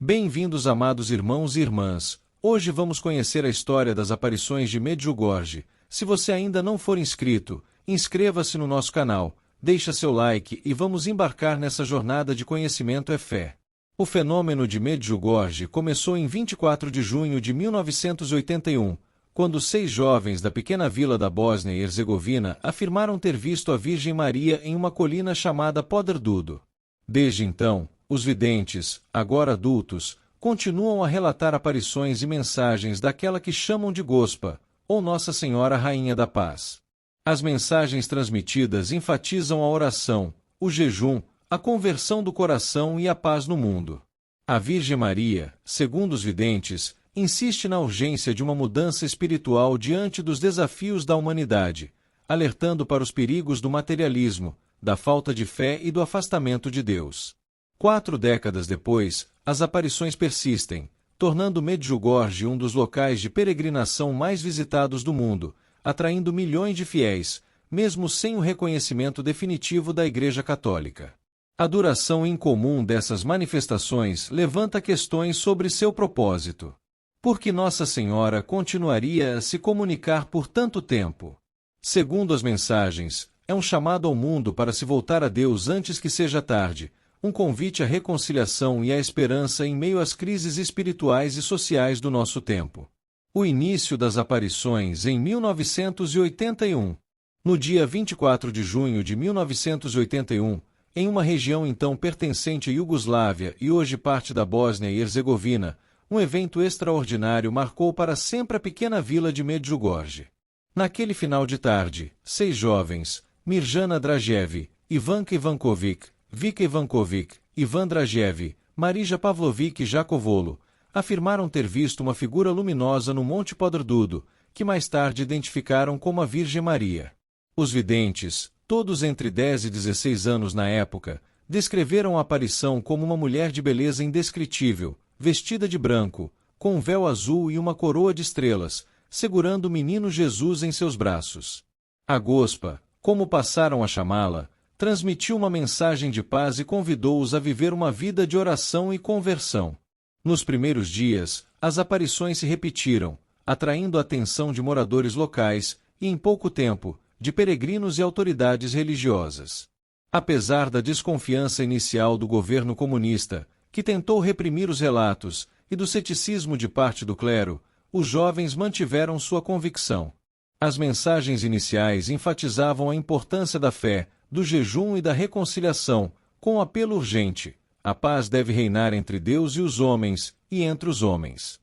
Bem-vindos, amados irmãos e irmãs. Hoje vamos conhecer a história das aparições de Medjugorje. Se você ainda não for inscrito, inscreva-se no nosso canal, deixa seu like e vamos embarcar nessa jornada de conhecimento e fé. O fenômeno de Medjugorje começou em 24 de junho de 1981, quando 6 jovens da pequena vila da Bósnia e Herzegovina afirmaram ter visto a Virgem Maria em uma colina chamada Podrdudo. Desde então, os videntes, agora adultos, continuam a relatar aparições e mensagens daquela que chamam de Gospa, ou Nossa Senhora Rainha da Paz. As mensagens transmitidas enfatizam a oração, o jejum, a conversão do coração e a paz no mundo. A Virgem Maria, segundo os videntes, insiste na urgência de uma mudança espiritual diante dos desafios da humanidade, alertando para os perigos do materialismo, da falta de fé e do afastamento de Deus. 4 décadas depois, as aparições persistem, tornando Medjugorje um dos locais de peregrinação mais visitados do mundo, atraindo milhões de fiéis, mesmo sem o reconhecimento definitivo da Igreja Católica. A duração incomum dessas manifestações levanta questões sobre seu propósito. Por que Nossa Senhora continuaria a se comunicar por tanto tempo? Segundo as mensagens, é um chamado ao mundo para se voltar a Deus antes que seja tarde, um convite à reconciliação e à esperança em meio às crises espirituais e sociais do nosso tempo. O início das aparições em 1981. No dia 24 de junho de 1981, em uma região então pertencente à Iugoslávia e hoje parte da Bósnia e Herzegovina, um evento extraordinário marcou para sempre a pequena vila de Medjugorje. Naquele final de tarde, 6 jovens, Mirjana Dragijević, Ivanka Ivanković, Vika Ivanković, Ivan Dragijević, Marija Pavlović e Jakovolo, afirmaram ter visto uma figura luminosa no Monte Podrdudo, que mais tarde identificaram como a Virgem Maria. Os videntes, todos entre 10 e 16 anos na época, descreveram a aparição como uma mulher de beleza indescritível, vestida de branco, com um véu azul e uma coroa de estrelas, segurando o menino Jesus em seus braços. A Gospa, como passaram a chamá-la, transmitiu uma mensagem de paz e convidou-os a viver uma vida de oração e conversão. Nos primeiros dias, as aparições se repetiram, atraindo a atenção de moradores locais e, em pouco tempo, de peregrinos e autoridades religiosas. Apesar da desconfiança inicial do governo comunista, que tentou reprimir os relatos, e do ceticismo de parte do clero, os jovens mantiveram sua convicção. As mensagens iniciais enfatizavam a importância da fé, do jejum e da reconciliação, com um apelo urgente: a paz deve reinar entre Deus e os homens, e entre os homens.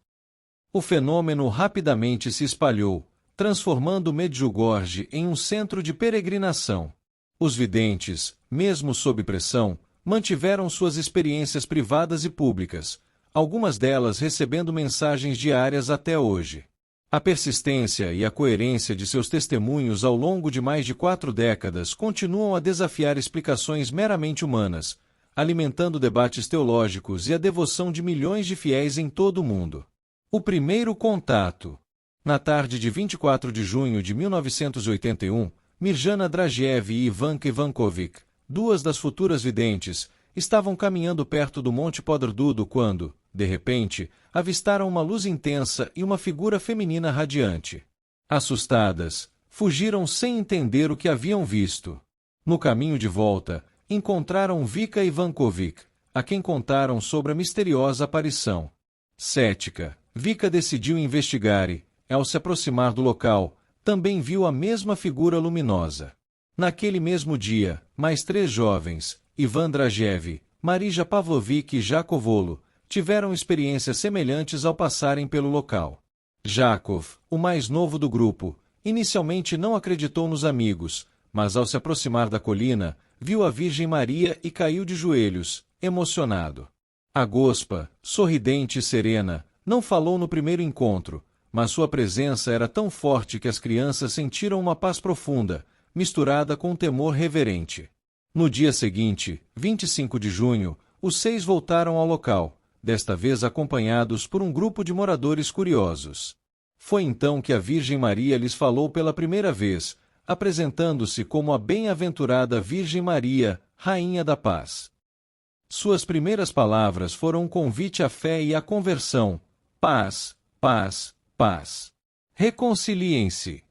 O fenômeno rapidamente se espalhou, transformando Medjugorje em um centro de peregrinação. Os videntes, mesmo sob pressão, mantiveram suas experiências privadas e públicas, algumas delas recebendo mensagens diárias até hoje. A persistência e a coerência de seus testemunhos ao longo de mais de 4 décadas continuam a desafiar explicações meramente humanas, alimentando debates teológicos e a devoção de milhões de fiéis em todo o mundo. O primeiro contato. Na tarde de 24 de junho de 1981, Mirjana Dragijević e Ivanka Ivanković, 2 das futuras videntes, estavam caminhando perto do Monte Podrdudo quando, de repente, avistaram uma luz intensa e uma figura feminina radiante. Assustadas, fugiram sem entender o que haviam visto. No caminho de volta, encontraram Vika Ivanković, a quem contaram sobre a misteriosa aparição. Cética, Vika decidiu investigar e, ao se aproximar do local, também viu a mesma figura luminosa. Naquele mesmo dia, mais 3 jovens, Ivan Dragijević, Marija Pavlović e Jakovolo, tiveram experiências semelhantes ao passarem pelo local. Jakov, o mais novo do grupo, inicialmente não acreditou nos amigos, mas ao se aproximar da colina, viu a Virgem Maria e caiu de joelhos, emocionado. A Gospa, sorridente e serena, não falou no primeiro encontro, mas sua presença era tão forte que as crianças sentiram uma paz profunda, misturada com um temor reverente. No dia seguinte, 25 de junho, os 6 voltaram ao local, desta vez acompanhados por um grupo de moradores curiosos. Foi então que a Virgem Maria lhes falou pela primeira vez, apresentando-se como a bem-aventurada Virgem Maria, Rainha da Paz. Suas primeiras palavras foram um convite à fé e à conversão: paz, paz, paz. Reconciliem-se.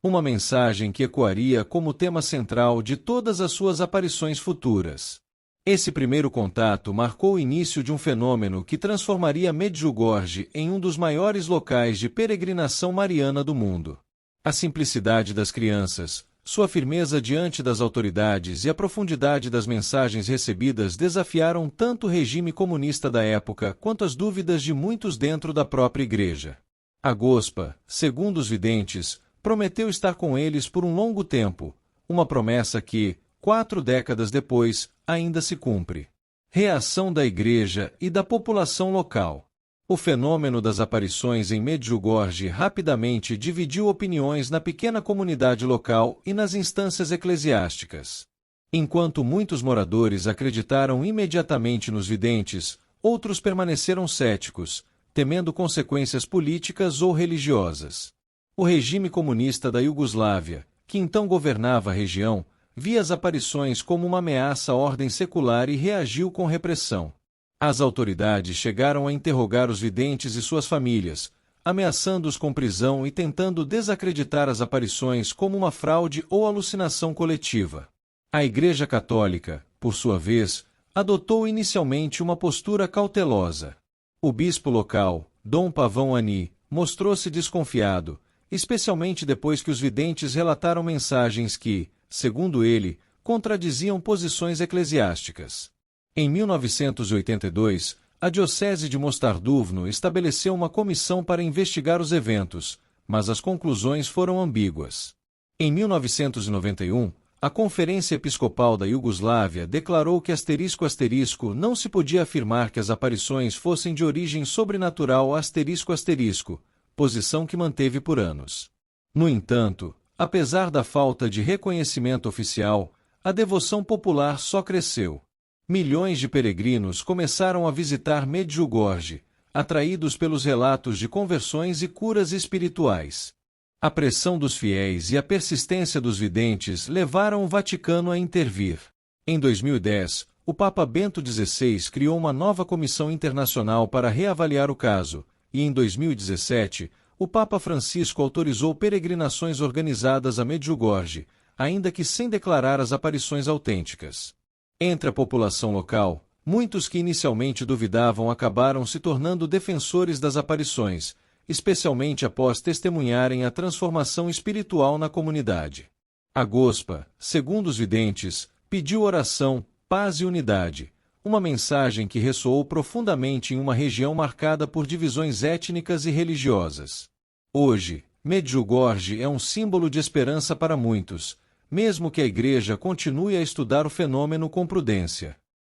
Uma mensagem que ecoaria como tema central de todas as suas aparições futuras. Esse primeiro contato marcou o início de um fenômeno que transformaria Medjugorje em um dos maiores locais de peregrinação mariana do mundo. A simplicidade das crianças, sua firmeza diante das autoridades e a profundidade das mensagens recebidas desafiaram tanto o regime comunista da época quanto as dúvidas de muitos dentro da própria igreja. A Gospa, segundo os videntes, prometeu estar com eles por um longo tempo, uma promessa que, 4 décadas depois, ainda se cumpre. Reação da igreja e da população local. O fenômeno das aparições em Medjugorje rapidamente dividiu opiniões na pequena comunidade local e nas instâncias eclesiásticas. Enquanto muitos moradores acreditaram imediatamente nos videntes, outros permaneceram céticos, temendo consequências políticas ou religiosas. O regime comunista da Iugoslávia, que então governava a região, via as aparições como uma ameaça à ordem secular e reagiu com repressão. As autoridades chegaram a interrogar os videntes e suas famílias, ameaçando-os com prisão e tentando desacreditar as aparições como uma fraude ou alucinação coletiva. A Igreja Católica, por sua vez, adotou inicialmente uma postura cautelosa. O bispo local, Dom Pavão Ani, mostrou-se desconfiado, especialmente depois que os videntes relataram mensagens que, segundo ele, contradiziam posições eclesiásticas. Em 1982, a Diocese de Mostarduvno estabeleceu uma comissão para investigar os eventos, mas as conclusões foram ambíguas. Em 1991, a Conferência Episcopal da Iugoslávia declarou que não se podia afirmar que as aparições fossem de origem sobrenatural posição que manteve por anos. No entanto, apesar da falta de reconhecimento oficial, a devoção popular só cresceu. Milhões de peregrinos começaram a visitar Medjugorje, atraídos pelos relatos de conversões e curas espirituais. A pressão dos fiéis e a persistência dos videntes levaram o Vaticano a intervir. Em 2010, o Papa Bento XVI criou uma nova comissão internacional para reavaliar o caso, e em 2017, o Papa Francisco autorizou peregrinações organizadas a Medjugorje, ainda que sem declarar as aparições autênticas. Entre a população local, muitos que inicialmente duvidavam acabaram se tornando defensores das aparições, especialmente após testemunharem a transformação espiritual na comunidade. A Gospa, segundo os videntes, pediu oração, paz e unidade, uma mensagem que ressoou profundamente em uma região marcada por divisões étnicas e religiosas. Hoje, Medjugorje é um símbolo de esperança para muitos, mesmo que a Igreja continue a estudar o fenômeno com prudência.